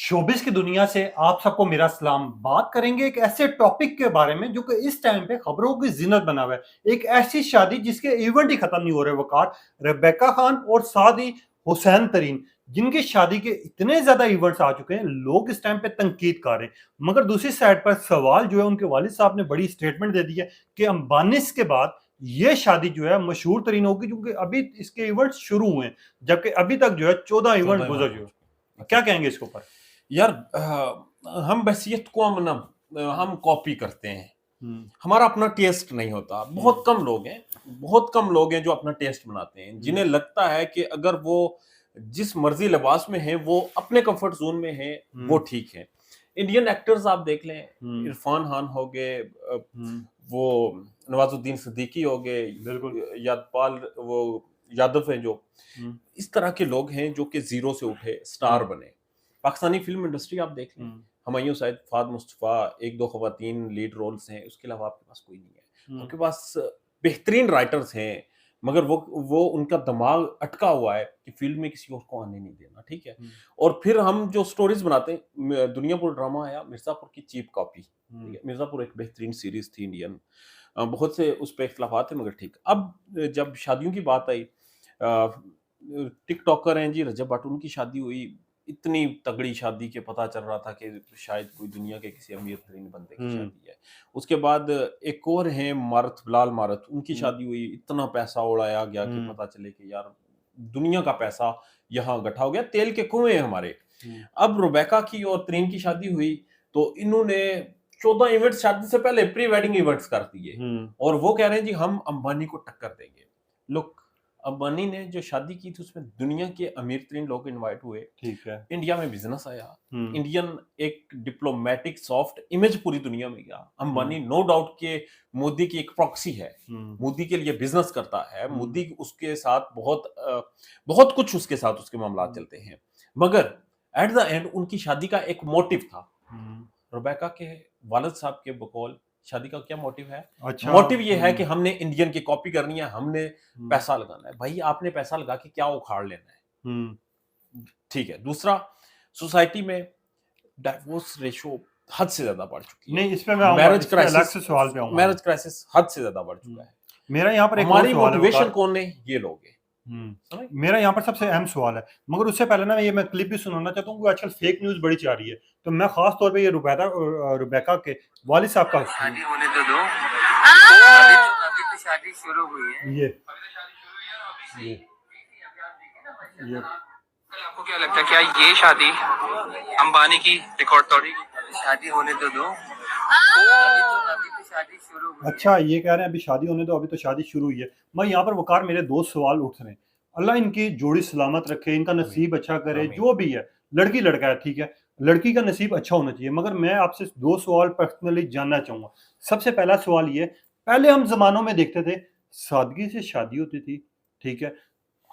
Showbiz की दुनिया से आप सबको मेरा सलाम। बात करेंगे एक ऐसे टॉपिक के बारे में जो कि इस टाइम पे खबरों की जिन्नत बना हुआ है। एक ऐसी शादी जिसके इवेंट ही खत्म नहीं हो रहे वकार, रेबेका खान और साथ ही हुसैन तरीन, जिनकी शादी के इतने ज्यादा इवेंट्स आ चुके हैं, लोग इस टाइम पे तनकीद कर रहे हैं। मगर दूसरी साइड पर सवाल जो है, उनके वालिद साहब ने बड़ी स्टेटमेंट दे दी है कि अंबानीस के बाद ये शादी जो है मशहूर तरीन होगी, क्योंकि अभी इसके इवेंट्स शुरू हुए हैं, जबकि अभी तक जो है 14 इवेंट 14 गुजर इवेंट हो चुके हैं। चुके। क्या अच्छा कहेंगे इसके ऊपर? यार, हम बसियत को हम कॉपी करते हैं। हम्म। हमारा अपना टेस्ट नहीं होता। बहुत कम लोग हैं, बहुत कम लोग हैं जो अपना टेस्ट बनाते हैं, जिन्हें लगता है कि अगर वो जिस मर्जी लिबास में है, वो अपने कंफर्ट जोन में है, वो ठीक है। इंडियन एक्टर्स आप देख लें, इरफान खान हो गए, वो नवाजुद्दीन सिद्दीकी हो गए, बिल्कुल। यादपाल वो यादव हैं, जो हम्म। इस तरह के लोग हैं जो कि जीरो से उठे स्टार बने। पाकिस्तानी फिल्म इंडस्ट्री आप देख लें, हुमायूं सईद, फाद मुस्तफा, एक दो खवातीन लीड रोल्स हैं, उसके अलावा आपके पास कोई नहीं है। आपके पास बेहतरीन राइटर्स हैं, मगर वो उनका दिमाग अटका हुआ है कि फील्ड में किसी और को आने नहीं देना, ठीक है। और फिर हम जो स्टोरीज बनाते हैं, दुनियापुर ड्रामा आया, मिर्जापुर की चीप कॉपी, ठीक है। मिर्जापुर एक बेहतरीन सीरीज थी इंडियन, बहुत से उस पर इख्तलाफात थे, मगर ठीक। अब जब शादियों की बात आई, टिकटॉकर हैं जी रजब भट्ट, उनकी शादी हुई, इतनी तगड़ी शादी के पता चल रहा था कि शायद कोई दुनिया के किसी अमीर तरीन बंदे की शादी है। उसके बाद एक और हैं मारत, बिलाल मारत, उनकी शादी हुई, इतना पैसा उड़ाया गया कि पता चले कि यार दुनिया का पैसा यहाँ इकट्ठा हो गया, तेल के कुएं हैं हमारे। अब रुबैका की और तरीन की शादी हुई, तो इन्होंने 14 इवेंट्स शादी से पहले प्री वेडिंग इवेंट्स कर दिए, और वो कह रहे हैं जी हम अंबानी को टक्कर देंगे। लुक, अंबानी ने जो शादी की थी उसमें दुनिया के अमीर तरीन लोग इनवाइट हुए, ठीक है। इंडिया में बिजनेस आया, इंडियन एक डिप्लोमेटिक सॉफ्ट इमेज पूरी दुनिया में गया। अंबानी नो डाउट के मोदी की एक प्रॉक्सी है, मोदी के लिए बिजनेस करता है, मोदी उसके साथ बहुत कुछ उसके साथ उसके मामला चलते हैं, मगर एट द एंड उनकी शादी का एक मोटिव था। रुबैका के वालिद साहब के बकौल शादी का क्या मोटिव है? अच्छा, मोटिव ये है कि हमने इंडियन की कॉपी करनी है, हमने पैसा लगाना है। भाई आपने पैसा लगा के क्या उखाड़ लेना है? ठीक है। दूसरा, सोसाइटी में डाइवोर्स रेशो हद से ज्यादा बढ़ चुकी है। नहीं, इस पे मैं मैरिज क्राइसिस हद से ज्यादा बढ़ चुका है। मेरा यहाँ पर हमारी मोटिवेशन कौन है? ये लोग हैं। मेरा यहाँ पर सबसे अहम सवाल है, मगर उससे पहले ना मैं क्लिप भी सुनाना चाहता हूँ। आजकल फेक न्यूज बड़ी जा रही है, तो मैं खास तौर पे ये रुबैका के वालिद साहब का शादी होने तो दो। अभी तो शादी शुरू हुई है। ये आपको क्या लगता है, क्या ये शादी अंबानी की रिकॉर्ड तोड़ेगी? शादी होने तो दो। अभी तो शादी शुरू हुई है। अच्छा, ये कह रहे हैं अभी शादी होने दो, अभी तो शादी शुरू हुई है। मैं यहाँ पर वकार मेरे दो सवाल उठ रहे हैं। अल्लाह इनकी जोड़ी सलामत रखे, इनका नसीब अच्छा करे, जो भी है। लड़की लड़का है, ठीक है, लड़की का नसीब अच्छा होना चाहिए। मगर मैं आपसे दो सवाल पर्सनली जानना चाहूंगा। सबसे पहला सवाल ये, पहले हम जमानों में देखते थे सादगी से शादी होती थी, ठीक है,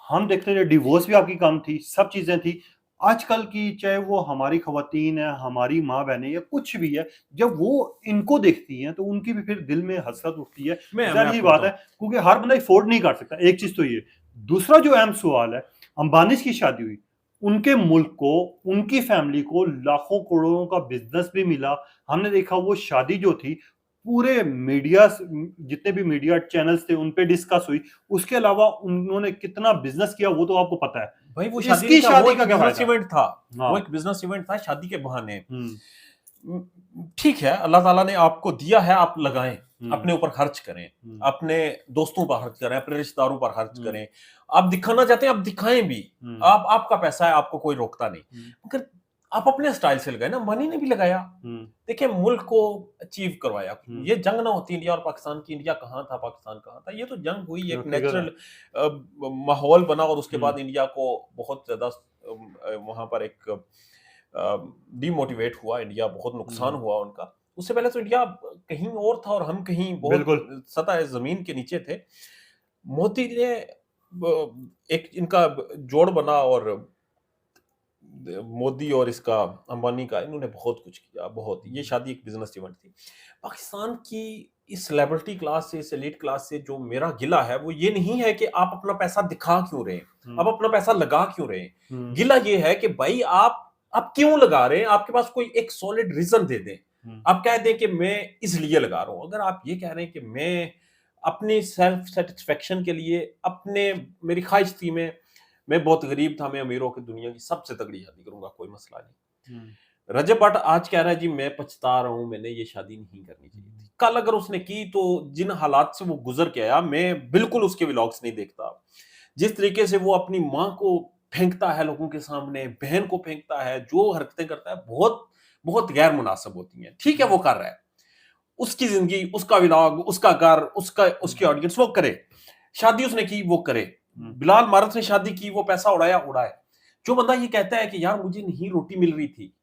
हम देखते थे डिवोर्स भी आपकी कम थी, सब चीजें थी। आजकल की चाहे वो हमारी खवातीन है, हमारी माँ बहनें या कुछ भी है, जब वो इनको देखती हैं तो उनकी भी फिर दिल में हसरत उठती है। जाहिर बात है, क्योंकि हर बंदा अफोर्ड नहीं कर सकता। एक चीज तो ये। दूसरा जो अहम सवाल है, अंबानी की शादी हुई, उनके मुल्क को, उनकी फैमिली को लाखों करोड़ों का बिजनेस भी मिला। हमने देखा वो शादी जो थी पूरे मीडिया, जितने भी मीडिया चैनल्स थे उन पे डिस्कस हुई। उसके अलावा उन्होंने कितना बिजनेस किया वो तो आपको पता है। भाई वो इसकी शादी का क्या बिजनेस इवेंट था, वो एक बिजनेस इवेंट था शादी के बहाने। ठीक है, अल्लाह ताला ने आपको दिया है, आप लगाएं, अपने ऊपर खर्च करें, अपने दोस्तों पर खर्च करें, अपने रिश्तेदारों पर खर्च करें। आप दिखाना चाहते हैं, आप दिखाएं भी। आपका पैसा है, आपको कोई रोकता नहीं, मगर आप अपने स्टाइल से लगाए ना। मनी ने भी लगाया, देखिए मुल्क को अचीव करवाया। ये जंग ना होती इंडिया और पाकिस्तान की, इंडिया कहाँ था, पाकिस्तान कहाँ था, ये तो जंग हुई, एक नेचुरल माहौल बना, और उसके बाद इंडिया को बहुत ज्यादा वहां पर एक डीमोटिवेट हुआ, इंडिया बहुत नुकसान हुआ उनका। उससे पहले तो इंडिया कहीं और था और हम कहीं बहुत सतह जमीन के नीचे थे। मोदी ने एक इनका जोड़ बना, और मोदी और इसका अंबानी का, इन्होंने बहुत कुछ किया, बहुत। ये शादी एक बिजनेस इवेंट थी। पाकिस्तान की इस सेलिब्रिटी क्लास से, इस एलीट क्लास से जो मेरा गिला है, वो ये नहीं है कि आप अपना पैसा दिखा क्यों रहे हैं, आप अपना पैसा लगा क्यों रहे हैं। गिला ये है कि भाई आप आप क्यों लगा रहे हैं? आपके पास कोई एक सॉलिड रीजन दे दें। आप कह दें कि मैं इसलिए लगा रहा हूं। अगर आप ये कह रहे हैं कि मैं अपनी सेल्फ सेटिस्फेक्शन के लिए, अपने, मेरी ख्वाहिश थी, मैं बहुत गरीब था, मैं अमीर होकर दुनिया की सबसे तगड़ी शादी करूंगा, कोई मसला नहीं। रजब भट्ट आज कह रहा है जी मैं पछता रहा हूं, मैंने ये शादी नहीं करनी चाहिए थी। कल अगर उसने की तो जिन हालात से वो गुजर के आया, मैं बिल्कुल उसके व्लॉग्स नहीं देखता। जिस तरीके से वो अपनी माँ को फेंकता है लोगों के सामने, बहन को फेंकता है, जो हरकतें करता है, बहुत बहुत गैर मुनासिब होती हैं। ठीक है, वो कर रहा है, उसकी जिंदगी, उसका व्लॉग, उसका घर, उसका उसकी ऑडियंस, वो करे। शादी उसने की, वो करे। बिलाल मारत ने शादी की, वो पैसा उड़ाया, उड़ाए। जो बंदा ये कहता है कि यार मुझे नहीं रोटी मिल रही थी,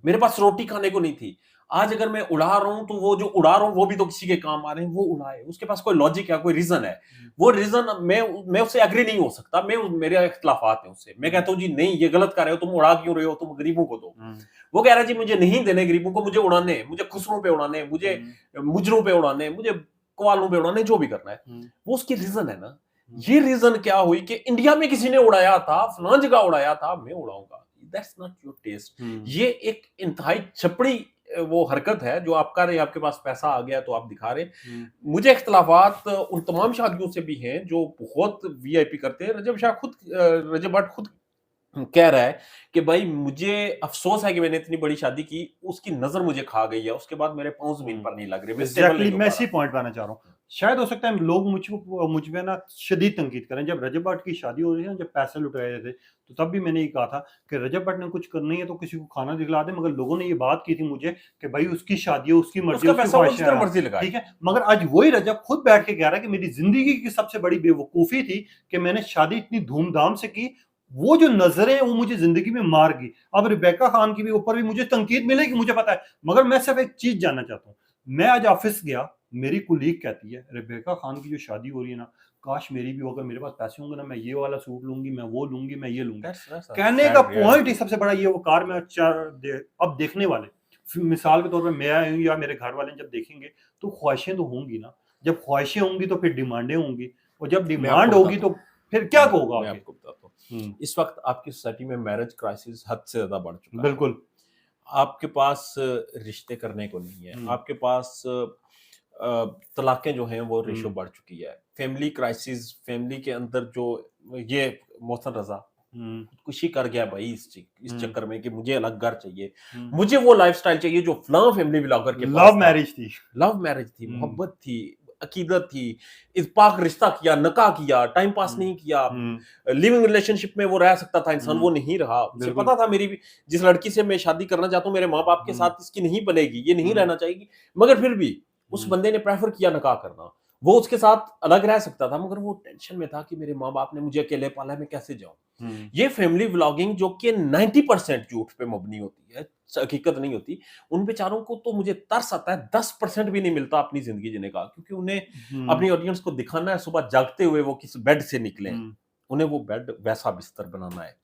मेरे पास रोटी खाने को नहीं थी, आज अगर मैं उड़ा रहा हूं तो वो जो उड़ा रहा हूं वो भी तो किसी के काम आ रहे हैं, वो उड़ाए। उसके पास कोई लॉजिक है, कोई रीजन है। वो रीजन मैं उससे एग्री नहीं हो सकता। मेरे इख्तलाफात है उससे। मैं कहता हूँ जी नहीं, ये गलत कर रहे हो, तुम उड़ा क्यों रहे हो, तुम गरीबों को दो। वो कह रहा है जी मुझे नहीं देने गरीबों को, मुझे उड़ाने, मुझे खुसरों पे उड़ाने, मुझे मुजरों पे उड़ाने, मुझे कवालों पे उड़ाने, जो भी करना है। वो उसकी रीजन है ना। ये रीजन क्या हुई कि इंडिया में किसी ने उड़ाया था, फलां जगह उड़ाया था, मैं उड़ाऊंगा। That's not your test. ये एक इंतहाई छपड़ी वो हरकत है जो आप कर रहे हैं। आपके पास पैसा आ गया तो आप दिखा रहे। मुझे इख्तलाफात उन तमाम शादियों से भी हैं जो बहुत वीआईपी करते हैं। रजब भट्ट खुद कह रहा है कि भाई मुझे अफसोस है कि मैंने इतनी बड़ी शादी की, उसकी नजर मुझे खा गई है, उसके बाद मेरे पांव जमीन पर नहीं लग रहे, मैं स्टेबल एग्जैक्टली नहीं हो मैं पा इसी रहा। पॉइंट पे आना चाह रहा हूँ। शायद हो सकता है लोग मुझ पे ना शदीद तनकीद करें। जब रजब भट्ट की शादी हो रही थी ना, जब पैसे लुटाए थे, तो तब भी मैंने ये कहा था कि रजब भट्ट ने कुछ करना ही है तो किसी को खाना दिखला दे। मगर लोगों ने ये बात की थी मुझे कि भाई उसकी शादी है, उसकी मर्जी, उसका उसकी पैसा वो ख्वाहिशें जितना हैं। मर्जी लगाए। ठीक है, मगर आज वही रजब खुद बैठ के कह रहा है कि मेरी जिंदगी की सबसे बड़ी बेवकूफी थी कि मैंने शादी इतनी धूमधाम से की। वो जो नजरें हैं वो मुझे जिंदगी में मार गई। अब रिबेका खान की भी ऊपर भी मुझे तनकीद मिलेगी, मुझे पता है। मगर मैं सिर्फ एक चीज जानना चाहता हूँ। मैं आज ऑफिस गया, मेरी कुलीग कहती है रिबेका खान की जो शादी हो रही है ना, काश मेरी भी हो, अगर मेरे पास पैसे होंगे ना, मैं ये वाला सूट लूंगी, मैं वो लूंगी, मैं ये लूंगी। That's a कहने sad का पॉइंट reality. ही सबसे बड़ा ये, वो कार में अब देखने वाले, मिसाल के तौर पर मैं आया हूँ या मेरे घर वाले जब देखेंगे तो ख्वाहिशें तो होंगी ना। जब ख्वाहिशें होंगी तो फिर डिमांडें होंगी, और जब मैं डिमांड आपको होगी बताता तो हूँ, फिर क्या होगा मैं आगे। आपको बताता हूँ। इस वक्त आपकी सोसाइटी में मैरिज क्राइसिस हद से ज्यादा बढ़ चुका है। बिल्कुल। आपके पास रिश्ते करने को नहीं है, आपके पास तलाकें जो हैं वो रेशो बढ़ चुकी है। फैमिली क्राइसिस, फैमिली के अंदर जो ये मोहसन रजा खुदकुशी कर गया भाई इस चक्कर में कि मुझे अलग घर चाहिए, मुझे वो लाइफस्टाइल चाहिए जो फलां फैमिली ब्लॉगर के पास लव था। मैरिज थी, लव मैरिज थी, मोहब्बत थी, अकीदत थी, इत्तेफाक रिश्ता किया, नकाह किया, टाइम पास नहीं किया, लिविंग रिलेशनशिप में वो रह सकता था इंसान, वो नहीं रहा। उसे बिल्कुल। पता था मेरी जिस लड़की से मैं शादी करना चाहता हूँ मेरे माँ बाप के साथ इसकी नहीं बनेगी, ये नहीं रहना चाहेगी, मगर फिर भी उस बंदे ने प्रेफर किया नकाह करना। वो उसके साथ अलग रह सकता था, मगर वो टेंशन में था कि मेरे माँ बाप ने मुझे अकेले पाला है, मैं कैसे जाऊं। ये फैमिली व्लॉगिंग जो कि 90% झूठ पे मबनी होती है, हकीकत नहीं होती, उन बेचारों को तो मुझे तरस आता है। 10% भी नहीं मिलता अपनी जिंदगी जीने का, क्योंकि उन्हें अपनी ऑडियंस को दिखाना है सुबह जागते हुए वो किस बेड से निकले, उन्हें वो बेड वैसा बिस्तर बनाना है,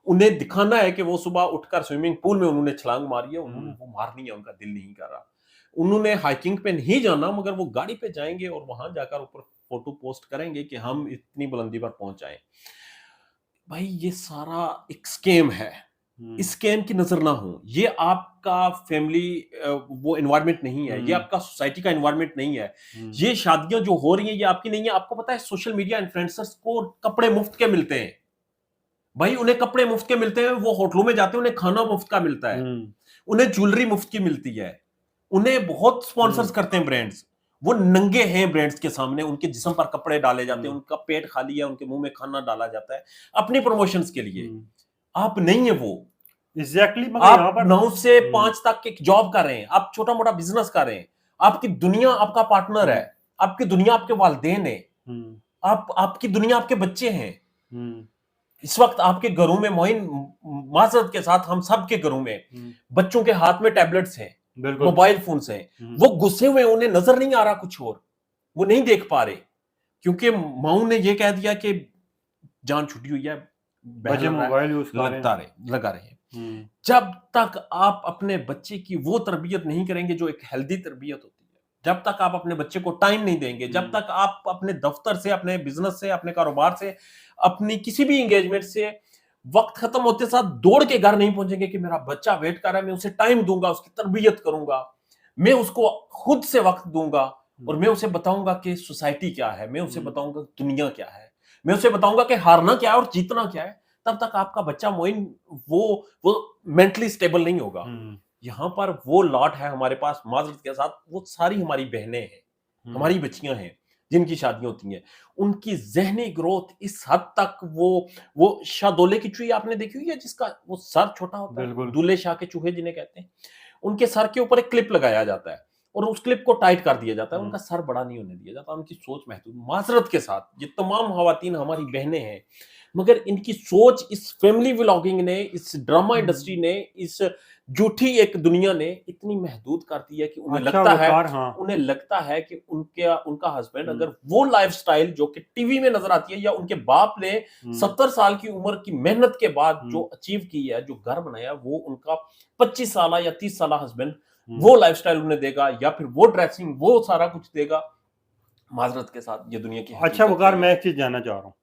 उन्हें दिखाना है कि वो सुबह उठकर स्विमिंग पूल में उन्होंने छलांग मारी है, उन्होंने वो मारनी है, उनका दिल नहीं कर रहा। उन्होंने हाइकिंग पे नहीं जाना, मगर वो गाड़ी पे जाएंगे और वहां जाकर ऊपर फोटो पोस्ट करेंगे कि हम इतनी बुलंदी पर पहुंच आए। भाई ये सारा एक स्कैम है। इस स्कैम की नजर ना हो। ये आपका फैमिली वो एनवायरनमेंट नहीं है, ये आपका सोसाइटी का एनवायरनमेंट नहीं है। ये शादियां जो हो रही हैं ये आपकी नहीं है। आपको पता है सोशल मीडिया इन्फ्लुएंसर्स को कपड़े मुफ्त के मिलते हैं। भाई उन्हें कपड़े मुफ्त के मिलते हैं, वो होटलों में जाते हैं, उन्हें खाना मुफ्त का मिलता है, उन्हें ज्वेलरी मुफ्त की मिलती है, उन्हें बहुत स्पॉन्सर्स करते हैं ब्रांड्स। वो नंगे हैं ब्रांड्स के सामने, उनके जिस्म पर कपड़े डाले जाते हैं, उनका पेट खाली है, उनके मुंह में खाना डाला जाता है अपनी प्रमोशंस के लिए। आप नहीं है वो। एग्जैक्टली। आप 9 से 5 तक एक जॉब कर रहे हैं, आप छोटा मोटा बिजनेस कर रहे हैं, आपकी दुनिया आपका पार्टनर है, आपकी दुनिया आपके वालिदैन है, आपकी दुनिया आपके बच्चे हैं। इस वक्त आपके घरों में मोइन, माजरत के साथ हम सब के घरों में बच्चों के हाथ में टैबलेट्स हैं, मोबाइल फोन्स हैं, वो गुस्से हुए, उन्हें नजर नहीं आ रहा कुछ और, वो नहीं देख पा रहे, क्योंकि माऊ ने ये कह दिया कि जान छुट्टी हुई है, बच्चे मोबाइल यूज लगा रहे हैं। जब तक आप अपने बच्चे की वो तरबियत नहीं करेंगे जो एक हेल्दी तरबियत होती है, जब तक आप अपने बच्चे को टाइम नहीं देंगे, जब तक आप अपने दफ्तर से, अपने बिजनेस से, अपने कारोबार से, अपनी किसी भी एंगेजमेंट से वक्त खत्म होते साथ दौड़ के घर नहीं पहुंचेंगे कि मेरा बच्चा वेट कर रहा है, मैं उसे टाइम दूंगा, उसकी तरबियत करूंगा, मैं उसको खुद से वक्त दूंगा और मैं उसे बताऊंगा कि सोसाइटी क्या है, मैं उसे बताऊंगा दुनिया क्या है, मैं उसे बताऊंगा कि हारना क्या है और जीतना क्या है। तब तक आपका बच्चा मोइन वो मेंटली स्टेबल नहीं होगा। यहाँ पर वो लॉट है हमारे पास, माजरत के साथ, वो सारी हमारी बहनें हैं, हमारी बच्चियां हैं जिनकी शादियां होती हैं, उनकी ज़हनी ग्रोथ इस हद तक वो शाहदोले की चूही आपने देखी हुई है जिसका वो सर छोटा होता है, बिल्कुल। दूल्हे शाह के चूहे जिन्हें कहते हैं, उनके सर के ऊपर एक क्लिप लगाया जाता है और उस क्लिप को टाइट कर दिया जाता है, उनका सर बड़ा नहीं होने दिया जाता, उनकी सोच महदूद। माजरत के साथ ये तमाम खवातीन हमारी बहनें हैं, मगर इनकी सोच इस फैमिली व्लॉगिंग ने, इस ड्रामा इंडस्ट्री ने, इस झूठी एक दुनिया ने इतनी महदूद कर दी है कि उन्हें अच्छा लगता है, वकार, हाँ। उन्हें लगता है कि उनका हस्बैंड अगर वो लाइफस्टाइल जो कि टीवी में नजर आती है या उनके बाप ने 70 साल की उम्र की मेहनत के बाद जो अचीव की है, जो घर बनाया, वो उनका 25 साल या 30 साल हस्बैंड वो लाइफस्टाइल उन्हें देगा या फिर वो ड्रेसिंग, वो सारा कुछ देगा। माजरत के साथ ये दुनिया की अच्छा वकार, मैं एक चीज जानना चाह रहा हूँ,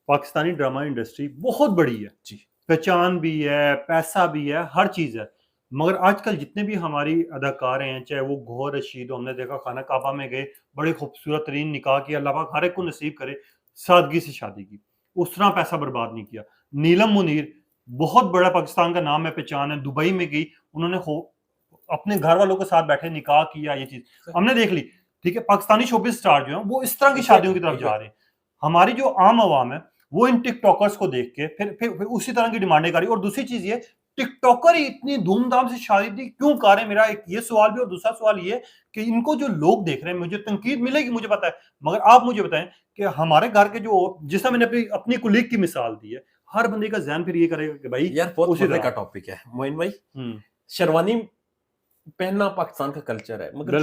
पाकिस्तानी ड्रामा इंडस्ट्री बहुत बड़ी है जी, पहचान भी है, पैसा भी है, हर चीज है, मगर आजकल जितने भी हमारी अदाकार हैं, चाहे वो गौहर रशीद, हमने देखा खाना काबा में गए, बड़े खूबसूरत तरीन निकाह किया, अल्लाह पाक हर एक को नसीब करे, सादगी से शादी की, उस तरह पैसा बर्बाद नहीं किया। नीलम मुनीर बहुत बड़ा पाकिस्तान का नाम है, पहचान है, दुबई में गई, उन्होंने अपने घर वालों के साथ बैठे निकाह किया, ये चीज हमने देख ली। ठीक है, पाकिस्तानी शोबिज़ स्टार जो हैं वो इस तरह की शादियों की तरफ जा रहे हैं। हमारी जो आम आवाम है वो इन टिकटॉकर्स को देख के फिर उसी तरह की डिमांडें कर रही है। और दूसरी चीज ये, टिकटॉकर ही इतनी धूमधाम से शादी क्यों कर रहे हैं, मेरा एक ये सवाल भी, और दूसरा सवाल ये कि इनको जो लोग देख रहे हैं, मुझे तनकीद मिलेगी, मुझे पता है, मगर आप मुझे बताएं कि हमारे घर के जो, जिसमें मैंने अपनी कुलीग की मिसाल दी है, हर बंदे का ज़हन फिर ये करेगा कि भाई यार बहुत मजे का टॉपिक है मोइन भाई। शेरवानी पहनना पाकिस्तान का कल्चर है, मगर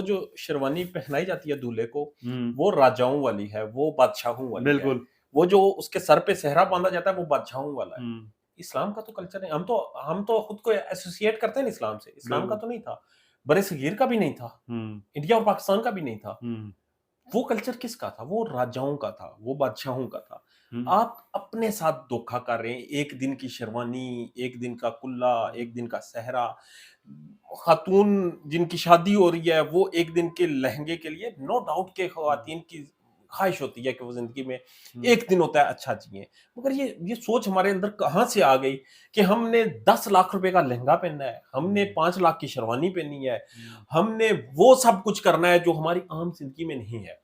जो शेरवानी पहनाई जाती है दूल्हे को, वो राजाओं वाली है, वो बादशाहों वाली है। वो जो उसके सर पे सेहरा बांधा जाता है वो बादशाहों वाला है। इस्लाम का तो कल्चर है, हम तो खुद को एसोसिएट करते हैं इस्लाम से, इस्लाम का तो नहीं था, बड़े सगीर का भी नहीं था, इंडिया और पाकिस्तान का भी नहीं था। वो कल्चर किसका था? वो राजाओं का था, वो बादशाहों का था। आप अपने साथ धोखा कर रहे हैं। एक दिन की शेरवानी, एक दिन का कुल्ला, एक दिन का सेहरा। खातून जिनकी शादी हो रही है वो एक दिन के लहंगे के लिए, नो डाउट के खवातीन की ख्वाहिश होती है कि वो जिंदगी में एक दिन होता है अच्छा जिए, मगर ये सोच हमारे अंदर कहाँ से आ गई कि हमने 10 लाख रुपए का लहंगा पहनना है, हमने 5 लाख की शेरवानी पहननी है, हमने वो सब कुछ करना है जो हमारी आम जिंदगी में नहीं है।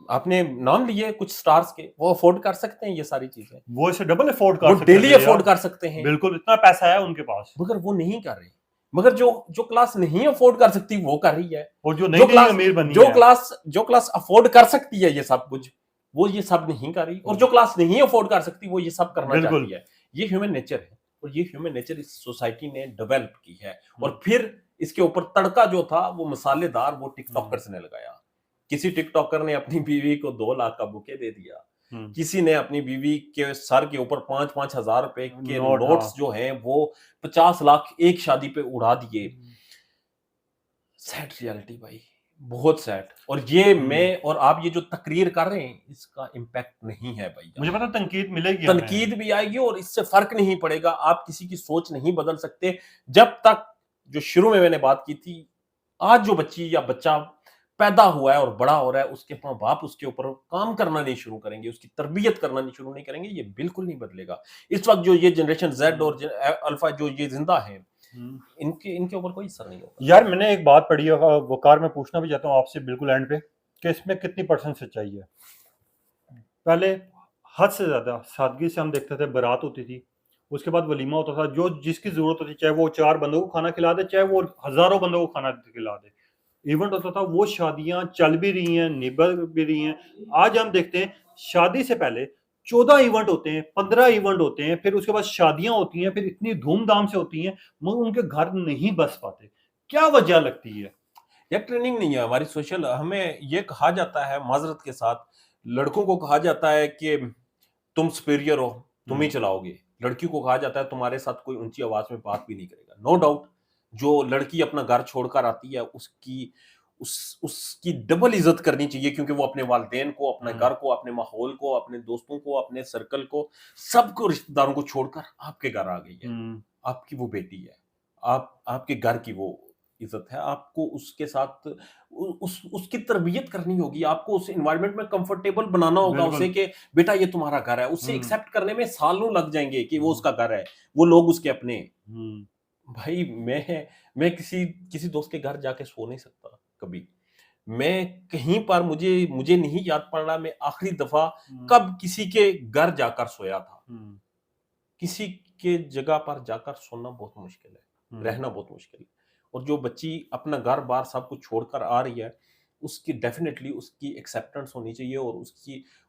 आपने नाम लिए कुछ स्टार्स के, वो अफोर्ड कर सकते हैं ये सारी चीजें, वो इसे डबल अफोर्ड कर सकते हैं, डेली अफोर्ड कर सकते हैं, बिल्कुल, इतना पैसा है उनके पास, मगर वो नहीं कर रहे। मगर जो क्लास नहीं अफोर्ड कर सकती वो कर रही है, और जो नहीं अमीर बनी जो क्लास अफोर्ड कर सकती है ये सब कुछ, वो ये सब नहीं कर रही, और जो क्लास नहीं अफोर्ड कर सकती वो ये सब करना चाहती है। ये ह्यूमन नेचर है, और ये ह्यूमन नेचर इस सोसाइटी ने डेवलप की है। और फिर इसके ऊपर तड़का जो था वो मसालेदार, वो टिकटॉकर्स ने लगाया। किसी टिकटॉकर ने अपनी बीवी को 2 लाख का बुके दे दिया, किसी ने अपनी बीवी के सर के ऊपर 5-5 हजार रुपए के नोट्स जो हैं वो 50 लाख एक शादी पे उड़ा दिए। सैड रियलिटी भाई, बहुत सैड। और ये मैं और आप ये जो तकरीर कर रहे हैं इसका इम्पैक्ट नहीं है भाई, मुझे पता तनकीद मिलेगी, तनकीद भी आएगी और इससे फर्क नहीं पड़ेगा। आप किसी की सोच नहीं बदल सकते जब तक, जो शुरू में मैंने बात की थी, आज जो बच्ची या बच्चा पैदा हुआ है और बड़ा हो रहा है, उसके माँ बाप उसके ऊपर काम करना नहीं शुरू करेंगे, उसकी तरबियत करना नहीं शुरू नहीं करेंगे, ये बिल्कुल नहीं बदलेगा। इस वक्त जो ये जनरेशन जेड और अल्फा जो ये जिंदा है, इनके ऊपर कोई असर नहीं होगा। यार मैंने एक बात पढ़ी है, वकार, मैं पूछना भी चाहता हूँ आपसे बिल्कुल एंड पे, कि इसमें कितनी % सच्चाई है। पहले हद से ज्यादा सादगी से हम देखते थे, बारात होती थी, उसके बाद वलीमा होता था, जो जिसकी जरूरत होती, चाहे वो 4 बंदों को खाना खिला दे, चाहे वो हजारों बंदों को खाना खिला दे, इवेंट होता था। वो शादियां चल भी रही हैं, निभर भी रही हैं। आज हम देखते हैं शादी से पहले 14 इवेंट होते हैं, 15 इवेंट होते हैं, फिर उसके बाद शादियां होती हैं, फिर इतनी धूमधाम से होती हैं, मगर उनके घर नहीं बस पाते। क्या वजह लगती है? यार ट्रेनिंग नहीं है हमारी सोशल। हमें ये कहा जाता है, माजरत के साथ, लड़कों को कहा जाता है कि तुम सुपीरियर हो, तुम ही चलाओगे। लड़की को कहा जाता है तुम्हारे साथ कोई ऊंची आवाज में बात भी नहीं करेगा। नो डाउट जो लड़की अपना घर छोड़कर आती है उसकी डबल इज्जत करनी चाहिए, क्योंकि वो अपने वालिदैन को, अपने घर को, अपने माहौल को, अपने दोस्तों को, अपने सर्कल को, सबको, रिश्तेदारों को छोड़कर आपके घर आ गई है। आपकी वो बेटी है, आपके घर की वो इज्जत है। आपको उसके साथ उसकी तरबियत करनी होगी, आपको उस एनवायरनमेंट में कंफर्टेबल बनाना होगा उसे कि बेटा ये तुम्हारा घर है। उससे एक्सेप्ट करने में सालों लग जाएंगे कि वो उसका घर है, वो लोग उसके अपने। भाई मैं किसी दोस्त के घर जाके सो नहीं सकता कभी। मैं कहीं पर मुझे नहीं याद पड़ रहा मैं आखिरी दफा कब किसी के घर जाकर सोया था। किसी के जगह पर जाकर सोना बहुत मुश्किल है, रहना बहुत मुश्किल है। और जो बच्ची अपना घर बार सब कुछ छोड़कर आ रही है, उसकी डेफिनेटली उसकी एक्सेप्टेंस होनी चाहिए, और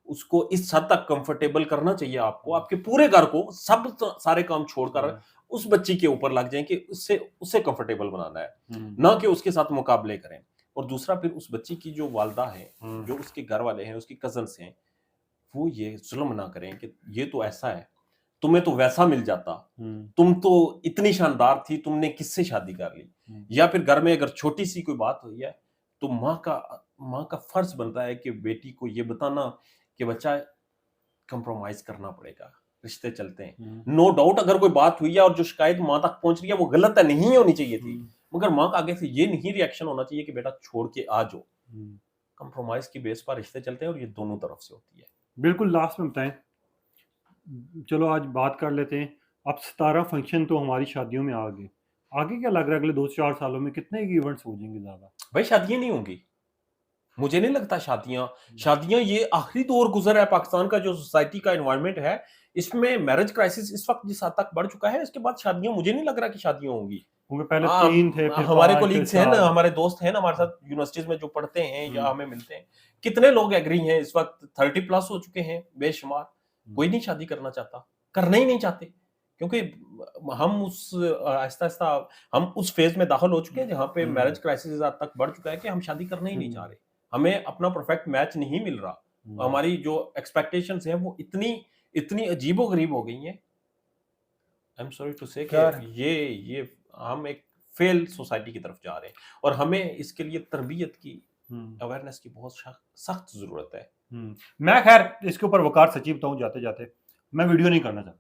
उसको इस हद तक कंफर्टेबल करना चाहिए आपको, आपके पूरे घर को, सब सारे काम छोड़कर उस बच्ची के ऊपर लग जाएं कि उससे कंफर्टेबल बनाना है, ना कि उसके साथ मुकाबले करें। और दूसरा, फिर उस बच्ची की जो वालदा है, जो उसके घर वाले हैं, उसकी कजन्स हैं, वो ये जुल्म ना करें कि ये तो ऐसा है, तुम्हें तो वैसा मिल जाता, तुम तो इतनी शानदार थी, तुमने किससे शादी कर ली। या फिर घर में अगर छोटी सी कोई बात हुई है तो माँ का फर्ज बनता है कि बेटी को ये बताना कि बच्चा कंप्रोमाइज करना पड़ेगा, रिश्ते चलते हैं। नो डाउट अगर कोई बात हुई है और जो शिकायत माँ तक पहुंच रही है वो गलत है, नहीं होनी चाहिए थी, मगर माँ का आगे से ये नहीं रिएक्शन होना चाहिए कि बेटा छोड़ के आ जाओ। कंप्रोमाइज की बेस पर रिश्ते चलते हैं और ये दोनों तरफ से होती है। बिल्कुल। लास्ट में बताएं, चलो आज बात कर लेते हैं। अब 17 फंक्शन तो हमारी शादियों में आ गए, आगे क्या लग रहा है अगले 2-4 सालों में कितने इवेंट्स हो जाएंगे ज्यादा? भाई शादियां नहीं होंगी, मुझे नहीं लगता। शादियां ये आखिरी दौर गुजर है पाकिस्तान का, जो सोसाइटी का एनवायरनमेंट है, इसमें मैरिज क्राइसिस इस वक्त जिस हद तक बढ़ चुका है, इसके बाद शादियां, मुझे नहीं लग रहा कि शादियां होंगी। पहले 3 थे, फिर हमारे 5, कोलीग्स हैं ना, हमारे दोस्त हैं ना हमारे साथ यूनिवर्सिटीज में जो पढ़ते हैं या हमें मिलते हैं, कितने लोग एग्री हैं इस वक्त 30+ हो चुके हैं बेशुमार। कोई नहीं शादी करना चाहता, करना ही नहीं चाहते, क्योंकि हम आहिस्ता आहिस्ता हम उस फेज में दाखिल हो चुके हैं जहाँ पे मैरिज क्राइसिस इस हद तक बढ़ चुका है कि हम शादी करना ही नहीं चाह रहे। हमें अपना परफेक्ट मैच नहीं मिल रहा, हमारी जो एक्सपेक्टेशंस हैं वो इतनी अजीबोगरीब हो गई हैं। आई एम सॉरी टू से ये हम एक फेल सोसाइटी की तरफ जा रहे हैं, और हमें इसके लिए तरबियत की, अवेयरनेस की बहुत सख्त जरूरत है। मैं खैर इसके ऊपर वकार सच्ची बताऊं, जाते जाते मैं वीडियो नहीं करना चाहता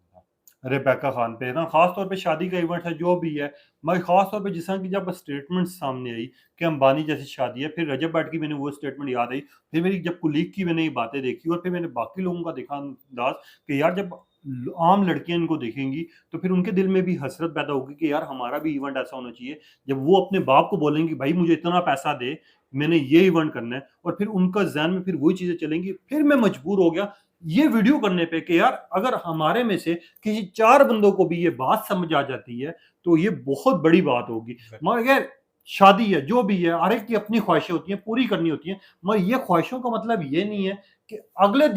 रेबेका खान पे ना, खास तौर पे शादी का इवेंट है जो भी है। मैं खास तौर पे जिस तरह की जब स्टेटमेंट सामने आई कि अंबानी जैसी शादी है, फिर रजब भट्ट की मैंने वो स्टेटमेंट याद आई, फिर मेरी जब कुलीग की मैंने ये बातें देखी, और फिर मैंने बाकी लोगों का देखा अंदाज कि यार जब आम लड़कियां इनको देखेंगी तो फिर उनके दिल में भी हसरत पैदा होगी कि यार हमारा भी इवेंट ऐसा होना चाहिए। जब वो अपने बाप को बोलेंगे भाई मुझे इतना पैसा दे, मैंने ये इवेंट करना है, और फिर उनका जहन में फिर वही चीजें चलेंगी। फिर मैं मजबूर हो गया ये वीडियो करने पे कि यार अगर हमारे में से किसी 4 बंदों को भी ये बात समझ आ जाती है तो ये बहुत बड़ी बात होगी। मगर शादी है जो भी है, हर एक की अपनी ख्वाहिशें होती हैं, पूरी करनी होती हैं, मगर ये ख्वाहिशों का मतलब ये नहीं है कि अगले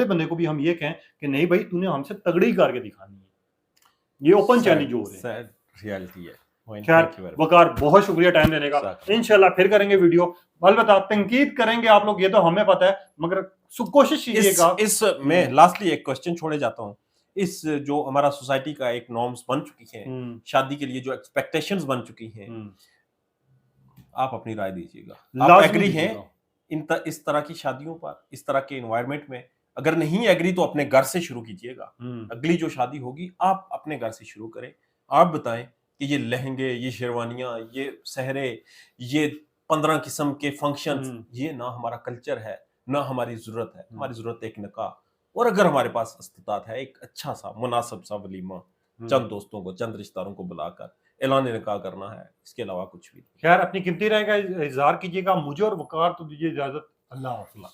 बंदे को भी हम ये कहें कि नहीं भाई तूने हमसे तगड़ी करके दिखानी है। ये ओपन चैलेंज हो रहे हैं, रियलिटी है। खैर वकार बहुत शुक्रिया टाइम देने का, इंशाल्लाह फिर करेंगे वीडियो। अलबत्ता तंकीद करेंगे आप लोग, ये तो हमें पता है, मगर कोशिश कीजिएगा। इस मैं लास्टली एक क्वेश्चन छोड़े जाता हूँ। इस जो हमारा सोसाइटी का एक नॉर्म्स बन चुकी हैं, शादी के लिए जो एक्सपेक्टेशंस बन चुकी हैं, आप अपनी राय दीजिएगा। आप एग्री हैं इस तरह की शादियों पर, इस तरह के एनवायरनमेंट में? अगर नहीं एग्री तो अपने घर से शुरू कीजिएगा। अगली जो शादी होगी आप अपने घर से शुरू करें। आप बताएं कि ये लहंगे, ये शेरवानियां, ये सहरे, ये 15 किस्म के फंक्शन, ये ना हमारा कल्चर है, ना हमारी जरूरत है। हमारी जरूरत है एक निकाह, और अगर हमारे पास इस्तिताअत है एक अच्छा सा मुनासिब सा वलीमा, चंद दोस्तों को, चंद रिश्तेदारों को बुलाकर ऐलान निकाह करना है, इसके अलावा कुछ भी। खैर अपनी कीमती राय का इजहार कीजिएगा। मुझे और वकार तो दीजिए इजाजत। अल्लाह हाफ़िज़।